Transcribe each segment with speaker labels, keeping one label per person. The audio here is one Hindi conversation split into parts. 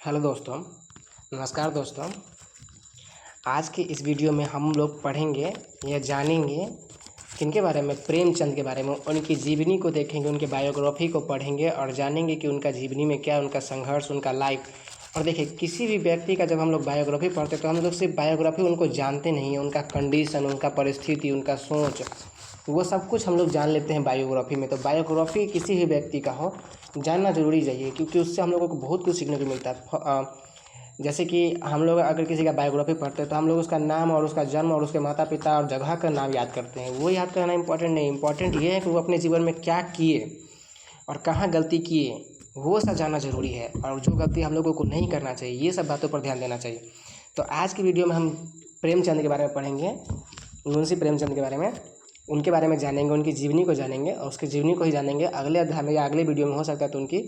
Speaker 1: हेलो दोस्तों, नमस्कार दोस्तों। आज के इस वीडियो में हम लोग पढ़ेंगे या जानेंगे किनके बारे में, प्रेमचंद के बारे में। उनकी जीवनी को देखेंगे, उनके बायोग्राफी को पढ़ेंगे और जानेंगे कि उनका जीवनी में क्या उनका संघर्ष, उनका लाइफ। और देखिए, किसी भी व्यक्ति का जब हम लोग बायोग्राफी पढ़ते हैं तो हम लोग सिर्फ बायोग्राफी उनको जानते नहीं हैं, उनका कंडीशन, उनका परिस्थिति, उनका सोच, वो सब कुछ हम लोग जान लेते हैं बायोग्राफी में। तो बायोग्राफी किसी भी व्यक्ति का हो, जानना ज़रूरी चाहिए, क्योंकि उससे हम लोगों को बहुत कुछ सीखने को मिलता है। जैसे कि हम लोग अगर किसी का बायोग्राफी पढ़ते हैं तो हम लोग उसका नाम और उसका जन्म और उसके माता पिता और जगह का नाम याद करते हैं। वो याद करना इंपॉर्टेंट नहीं, इंपॉर्टेंट ये है कि वो अपने जीवन में क्या किए और कहाँ गलती किए, वो सब जानना ज़रूरी है। और जो गलती हम लोगों को नहीं करना चाहिए, ये सब बातों पर ध्यान देना चाहिए। तो आज की वीडियो में हम प्रेमचंद के बारे में पढ़ेंगे, मुंशी प्रेमचंद के बारे में, उनके बारे में जानेंगे, उनकी जीवनी को जानेंगे और उसकी जीवनी को ही जानेंगे। अगले अध्याय में या अगले वीडियो में हो सकता है तो उनकी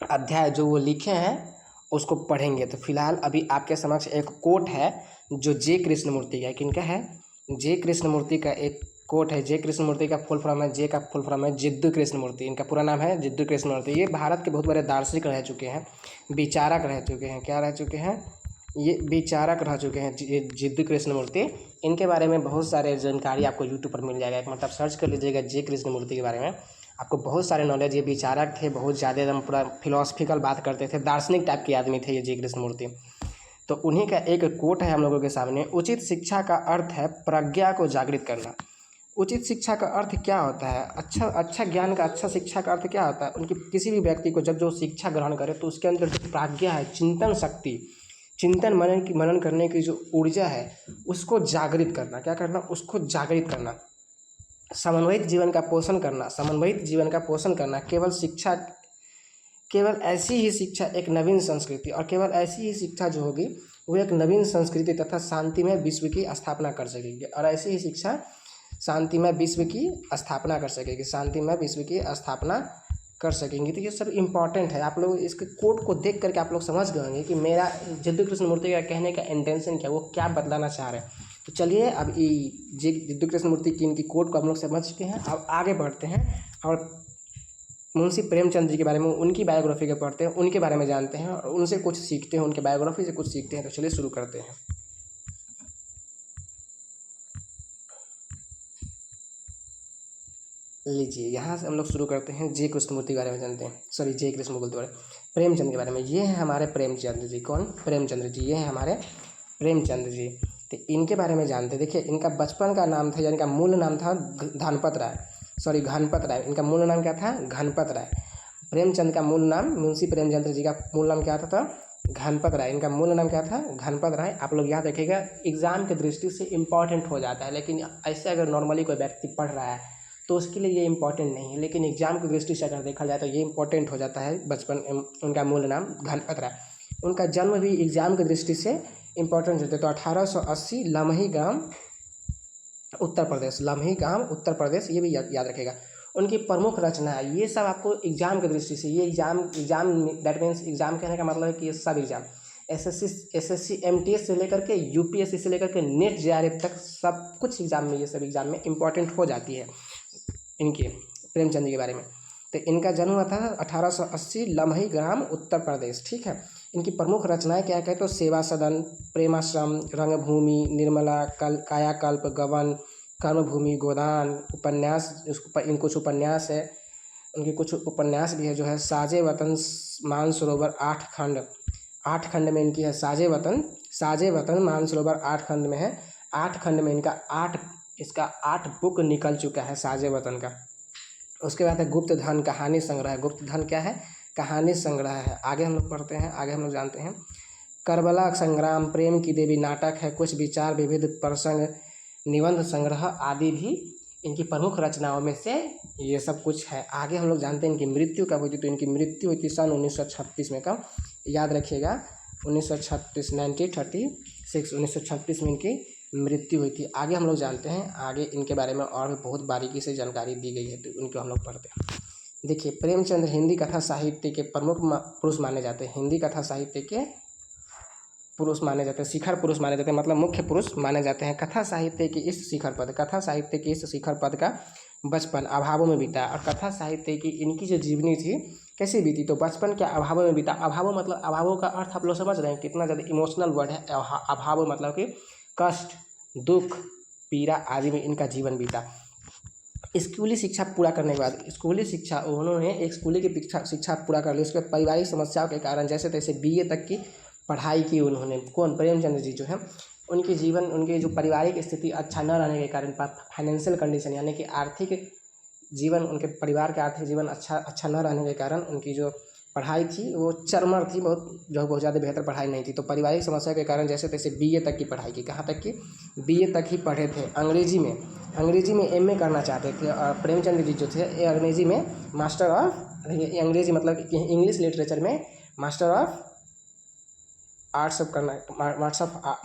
Speaker 1: अध्याय जो वो लिखे हैं उसको पढ़ेंगे। तो फिलहाल अभी आपके समक्ष एक कोट है जो जे कृष्णमूर्ति का है। किनका है? जे कृष्णमूर्ति का एक कोट है। जे कृष्णमूर्ति का फुल फॉर्म है, जे का फुल फॉर्म है जिद्दू कृष्णमूर्ति। इनका पूरा नाम है जिद्दू कृष्णमूर्ति। ये भारत के बहुत बड़े दार्शनिक रह चुके हैं, विचारक रह चुके हैं। क्या रह चुके हैं? ये विचारक रह चुके हैं जिद्दू कृष्णमूर्ति। इनके बारे में बहुत सारे जानकारी आपको यूट्यूब पर मिल जाएगा। एक मतलब सर्च कर लीजिएगा जे कृष्णमूर्ति के बारे में, आपको बहुत सारे नॉलेज। ये विचारक थे, बहुत ज़्यादा एकदम पूरा फिलोसफिकल बात करते थे, दार्शनिक टाइप के आदमी थे ये जे कृष्णमूर्ति। तो उन्हीं का एक कोट है हम लोगों के सामने। उचित शिक्षा का अर्थ है प्रज्ञा को जागृत करना। उचित शिक्षा का अर्थ क्या होता है? अच्छा ज्ञान का, अच्छा शिक्षा का अर्थ क्या होता है? उनकी किसी भी व्यक्ति को जब जो शिक्षा ग्रहण करे तो उसके अंदर जो प्रज्ञा है, चिंतन शक्ति, चिंतन मनन करने की जो ऊर्जा है, उसको जागृत करना। क्या करना? उसको जागृत करना। समन्वित जीवन का पोषण करना, समन्वित जीवन का पोषण करना। केवल ऐसी ही शिक्षा एक नवीन संस्कृति, और केवल ऐसी ही शिक्षा जो होगी वो एक नवीन संस्कृति तथा शांतिमय विश्व की स्थापना कर सकेगी। और ऐसी ही शिक्षा शांतिमय विश्व की स्थापना कर सकेगी, शांतिमय विश्व की स्थापना कर सकेंगे। तो ये सब इम्पॉर्टेंट है। आप लोग इसके कोट को देख करके आप लोग समझ गए होंगे कि मेरा जिद्दू कृष्णमूर्ति का कहने का इंटेंशन क्या, वो क्या बतलाना चाह रहे हैं। तो चलिए, अब जिद्दू कृष्णमूर्ति की इनकी कोट को हम लोग समझ चुके हैं। अब आगे बढ़ते हैं और मुंशी प्रेमचंद जी के बारे में, उनकी बायोग्राफी के पढ़ते हैं, उनके बारे में जानते हैं और उनसे कुछ सीखते हैं, उनके बायोग्राफी से कुछ सीखते हैं। तो चलिए शुरू करते हैं। लीजिए, यहाँ से हम लोग शुरू करते हैं। जे कृष्णमूर्ति के बारे में जानते हैं, सॉरी जे कृष्णमूर्ति के बारे में, प्रेमचंद के बारे में। ये हैं हमारे प्रेमचंद जी। कौन? प्रेमचंद्र जी। ये हैं हमारे प्रेमचंद जी। तो इनके बारे में जानते हैं। देखिए, इनका बचपन का नाम था, यानी इनका मूल नाम था घनपत राय, सॉरी घनपत राय। इनका मूल नाम क्या था? घनपत राय। प्रेमचंद का मूल नाम, मुंशी प्रेमचंद्र जी का मूल नाम क्या था? घनपत राय। इनका मूल नाम क्या था? घनपत राय। आप लोग याद रखिएगा, एग्जाम की दृष्टि से इंपॉर्टेंट हो जाता है, लेकिन ऐसे अगर नॉर्मली कोई व्यक्ति पढ़ रहा है तो उसके लिए ये इंपॉर्टेंट नहीं है, लेकिन एग्जाम की दृष्टि से अगर देखा जाए तो ये इंपॉर्टेंट हो जाता है। बचपन, उनका मूल नाम घनपत राय। उनका जन्म भी एग्जाम की दृष्टि से इंपॉर्टेंट होता है। तो 1880 लम्ही गांव, उत्तर प्रदेश, लम्ही गांव, उत्तर प्रदेश, ये भी याद रखेगा। उनकी प्रमुख रचना है, ये सब आपको एग्जाम की दृष्टि से, ये एग्जाम दैट मीन्स एग्जाम कहने का मतलब है कि ये सब एग्जाम एसएससी एमटीएस से लेकर के यूपीएससी से लेकर के नेट जेआरएफ तक सब कुछ एग्जाम में, ये सब एग्जाम में इंपॉर्टेंट हो जाती है इनके प्रेमचंद जी के बारे में। तो इनका जन्म हुआ था 1880 लम्ही ग्राम, उत्तर प्रदेश। ठीक है। इनकी प्रमुख रचनाएं क्या कहें तो सेवा सदन, प्रेमाश्रम, रंगभूमि, निर्मला, कायाकल्प, गबन, कर्मभूमि, गोदान, उपन्यास, कुछ उपन्यास है। उनके कुछ उपन्यास भी है जो है साजे वतन, मानसरोवर, 8 खंड में इनकी है साजे वतन मानसरोवर 8 खंड में है। 8 खंड में इनका 8 बुक निकल चुका है साजे वतन का। उसके बाद है गुप्त धन कहानी संग्रह। गुप्त धन क्या है? कहानी संग्रह है। आगे हम लोग पढ़ते हैं, आगे हम लोग जानते हैं। करबला संग्राम, प्रेम की देवी नाटक है, कुछ विचार, विविध प्रसंग, निबंध संग्रह आदि भी इनकी प्रमुख रचनाओं में से ये सब कुछ है। आगे हम लोग जानते हैं इनकी मृत्यु कब हुई थी। तो इनकी मृत्यु हुई थी सन 1936 में। कब? याद रखिएगा, 1936, 1936, 1936 में इनकी मृत्यु हुई थी। आगे हम लोग जानते हैं, आगे इनके बारे में और भी बहुत बारीकी से जानकारी दी गई है, तो उनको हम लोग पढ़ते हैं। देखिए, प्रेमचंद हिंदी कथा साहित्य के प्रमुख पुरुष माने जाते हैं। हिंदी कथा साहित्य के पुरुष माने जाते हैं, शिखर पुरुष माने जाते हैं, मतलब मुख्य पुरुष माने जाते हैं। कथा साहित्य के इस शिखर पद का बचपन अभावों में बीता। और कथा साहित्य की इनकी जो जीवनी थी कैसी बीती? तो बचपन के अभावों में बीता। अभावों मतलब, अभावों का अर्थ आप लोग समझ रहे हैं कितना ज़्यादा इमोशनल वर्ड है। अभाव मतलब कि कष्ट, दुख, पीड़ा आदि में इनका जीवन बीता। स्कूली शिक्षा पूरा करने के बाद, स्कूली शिक्षा उन्होंने एक स्कूली की शिक्षा पूरा कर ली। उसके बाद पारिवारिक समस्याओं के कारण जैसे तैसे बीए तक की पढ़ाई की उन्होंने। कौन? प्रेमचंद्र जी जो है, उनके जीवन, उनके जो पारिवारिक स्थिति अच्छा न रहने के कारण, फाइनेंशियल कंडीशन यानी कि आर्थिक जीवन, उनके परिवार का आर्थिक जीवन अच्छा न रहने के कारण उनकी जो पढ़ाई थी वो चरमर थी, बहुत ज़्यादा बेहतर पढ़ाई नहीं थी। तो पारिवारिक समस्या के कारण जैसे तैसे बीए तक की पढ़ाई की। कहाँ तक की? बीए तक ही पढ़े थे। अंग्रेजी में एमए करना चाहते थे। और प्रेमचंद जी जो थे ये अंग्रेजी में मास्टर ऑफ, अंग्रेजी मतलब इंग्लिश लिटरेचर में master of arts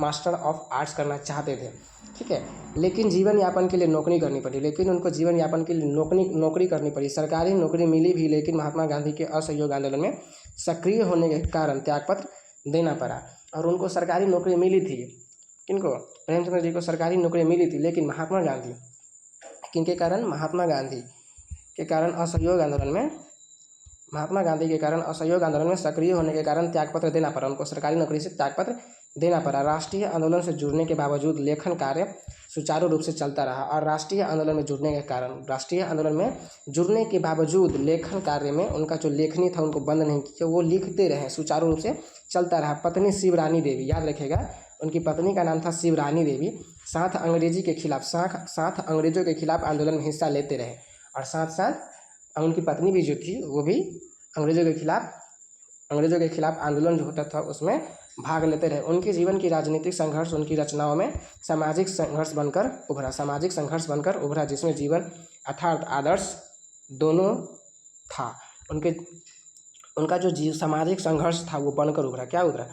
Speaker 1: master of arts करना चाहते थे। ठीक है, लेकिन जीवन यापन के लिए नौकरी करनी पड़ी। लेकिन उनको जीवन यापन के लिए नौकरी करनी पड़ी। सरकारी नौकरी मिली भी, लेकिन महात्मा गांधी के असहयोग आंदोलन में सक्रिय होने के कारण त्यागपत्र देना पड़ा। और उनको सरकारी नौकरी मिली थी। किनको? प्रेमचंद्र जी को सरकारी नौकरी मिली थी, लेकिन महात्मा गांधी, किनके कारण? महात्मा गांधी के कारण असहयोग आंदोलन में, महात्मा गांधी के कारण असहयोग आंदोलन में सक्रिय होने के कारण त्यागपत्र देना पड़ा। उनको सरकारी नौकरी से त्यागपत्र देना पड़ा। राष्ट्रीय आंदोलन से जुड़ने के बावजूद लेखन कार्य सुचारू रूप से चलता रहा। और राष्ट्रीय आंदोलन में जुड़ने के बावजूद लेखन कार्य में उनका जो लेखनी था उनको बंद नहीं किया, वो लिखते रहे, सुचारू रूप से चलता रहा। पत्नी शिवरानी देवी, याद रखेगा उनकी पत्नी का नाम था शिवरानी देवी, साथ अंग्रेजों के खिलाफ आंदोलन में हिस्सा लेते रहे। और साथ उनकी पत्नी भी जो थी वो भी अंग्रेजों के खिलाफ आंदोलन जो होता था उसमें भाग लेते रहे। उनके जीवन की राजनीतिक संघर्ष उनकी रचनाओं में सामाजिक संघर्ष बनकर उभरा, जिसमें जीवन अर्थात आदर्श दोनों था। उनका जो सामाजिक संघर्ष था वो बनकर उभरा। क्या उभरा?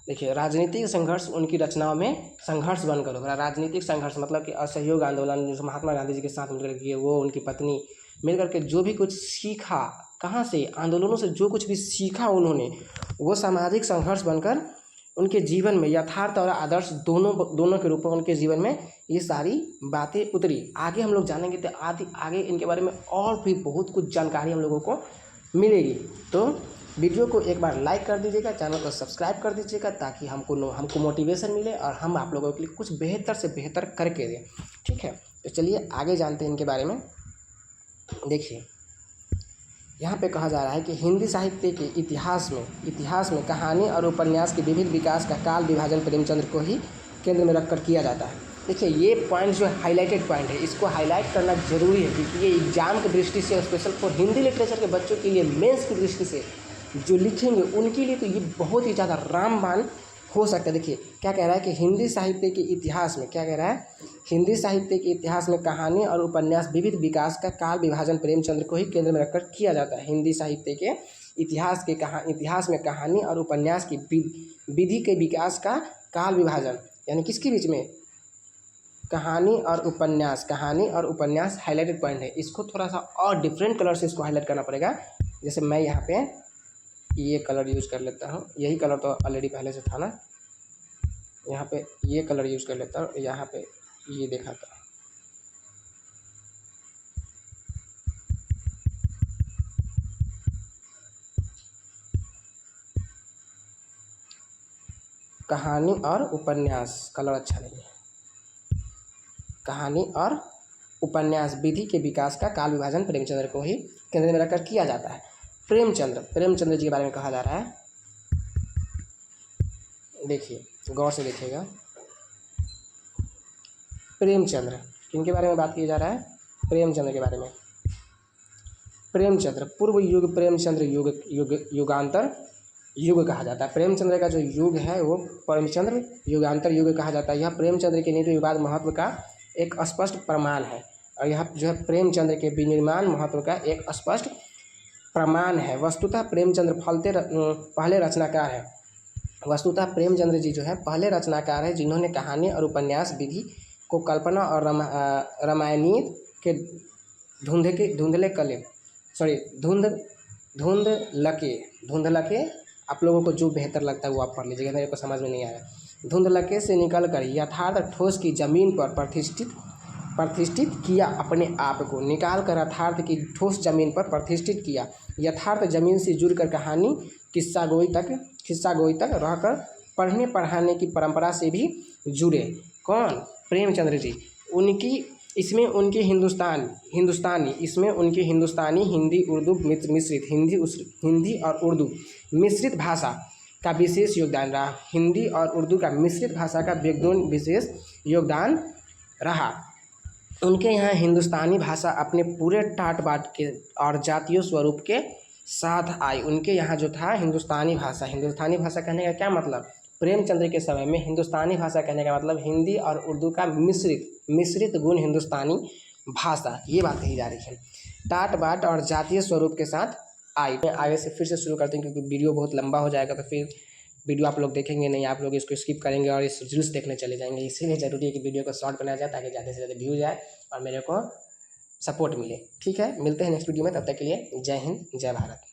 Speaker 1: देखिए, राजनीतिक संघर्ष उनकी रचनाओं में संघर्ष बनकर उभरा। राजनीतिक संघर्ष मतलब कि असहयोग आंदोलन जो महात्मा गांधी जी के साथ मिलकर किए, वो उनकी पत्नी मिलकर के जो भी कुछ सीखा, कहाँ से? आंदोलनों से जो कुछ भी सीखा उन्होंने, वो सामाजिक संघर्ष बनकर उनके जीवन में यथार्थ और आदर्श दोनों के रूप में उनके जीवन में ये सारी बातें उतरी। आगे हम लोग जानेंगे तो आगे इनके बारे में और भी बहुत कुछ जानकारी हम लोगों को मिलेगी। तो वीडियो को एक बार लाइक कर दीजिएगा, चैनल को सब्सक्राइब कर दीजिएगा, ताकि हमको मोटिवेशन मिले और हम आप लोगों के लिए कुछ बेहतर से बेहतर करके दें। ठीक है, तो चलिए आगे जानते हैं इनके बारे में। देखिए, यहाँ पे कहा जा रहा है कि हिंदी साहित्य के इतिहास में कहानी और उपन्यास के विविध विकास का काल विभाजन प्रेमचंद्र को ही केंद्र में रखकर किया जाता है। देखिए, ये पॉइंट जो हाईलाइटेड पॉइंट है, इसको हाईलाइट करना जरूरी है, क्योंकि ये एग्जाम की दृष्टि से, स्पेशल फॉर हिंदी लिटरेचर के बच्चों के लिए, मेंस की दृष्टि से जो लिखेंगे उनके लिए तो ये बहुत ही ज़्यादा रामबाण हो सकता है। देखिए क्या कह रहा है कि हिंदी साहित्य के इतिहास में, क्या कह रहा है? हिंदी साहित्य के इतिहास में कहानी और उपन्यास विविध विकास का काल विभाजन प्रेमचंद्र को ही केंद्र में रखकर किया जाता है। हिंदी साहित्य के इतिहास में कहानी और उपन्यास की विधि के विकास का काल विभाजन, यानी किसके बीच में? कहानी और उपन्यास हाईलाइटेड पॉइंट है। इसको थोड़ा सा और डिफरेंट कलर से इसको हाईलाइट करना पड़ेगा। जैसे मैं यहाँ पे ये कलर यूज़ कर लेता हूँ, यही कलर तो ऑलरेडी पहले से था ना, यहाँ पे ये कलर यूज़ कर लेता हूँ, यहाँ पे ये देखा था। कहानी और उपन्यास कलर अच्छा नहीं है। कहानी और उपन्यास विधि के विकास का काल विभाजन प्रेमचंद्र को ही केंद्र में रखकर किया जाता है। प्रेमचंद्र जी के बारे में कहा जा रहा है। देखिए, गौर से देखिएगा। प्रेमचंद्र किनके बारे में बात किया जा रहा है? प्रेमचंद्र के बारे में। प्रेमचंद्र पूर्व युग, प्रेमचंद्र युगांतर युग कहा जाता है। प्रेमचंद्र का जो युग है वो प्रेमचंद्र युगांतर युग कहा जाता है। यह प्रेमचंद्र के निर्विवाद महत्व का एक स्पष्ट प्रमाण है, और यह जो है प्रेमचंद्र के विनिर्माण महत्व का एक स्पष्ट प्रमाण है। वस्तुतः प्रेमचंद्र पहले रचनाकार है। वस्तुतः प्रेमचंद्र जी जो है पहले रचनाकार है, जिन्होंने कहानी और उपन्यास विधि को कल्पना और रामायणीय के धुंधलके आप लोगों को जो बेहतर लगता है वो आप पढ़ लीजिएगा, मेरे को समझ में नहीं आया। धुंधलके से निकलकर यथार्थ ठोस की जमीन पर प्रतिष्ठित प्रतिष्ठित किया, अपने आप को निकाल कर यथार्थ की ठोस जमीन पर प्रतिष्ठित किया, यथार्थ जमीन से जुड़कर कहानी किस्सा गोई तक रहकर पढ़ने पढ़ाने की परंपरा से भी जुड़े। कौन? प्रेमचंद्र जी। उनकी इसमें उनकी हिंदुस्तानी इसमें उनकी हिंदुस्तानी, हिंदी, उर्दू मिश्रित हिंदी और उर्दू मिश्रित भाषा का विशेष योगदान रहा। हिंदी और उर्दू का मिश्रित भाषा का विशेष योगदान रहा। उनके यहाँ हिंदुस्तानी भाषा अपने पूरे टाट बाट के और जातीय स्वरूप के साथ आई। उनके यहाँ जो था हिंदुस्तानी भाषा कहने का क्या मतलब? प्रेमचंद्र के समय में हिंदुस्तानी भाषा कहने का मतलब हिंदी और उर्दू का मिश्रित गुण हिंदुस्तानी भाषा, ये बात कही जा रही है। टाट बाट और जातीय स्वरूप के साथ आई। आगे से फिर से शुरू करते हैं क्योंकि वीडियो बहुत लंबा हो जाएगा, तो फिर वीडियो आप लोग देखेंगे नहीं, आप लोग इसको स्किप करेंगे और इस रील्स देखने चले जाएंगे। इसीलिए ज़रूरी है कि वीडियो को शॉर्ट बनाया जाए ताकि ज़्यादा से ज़्यादा व्यूज आए और मेरे को सपोर्ट मिले। ठीक है, मिलते हैं नेक्स्ट वीडियो में, तब तक के लिए जय हिंद, जय भारत।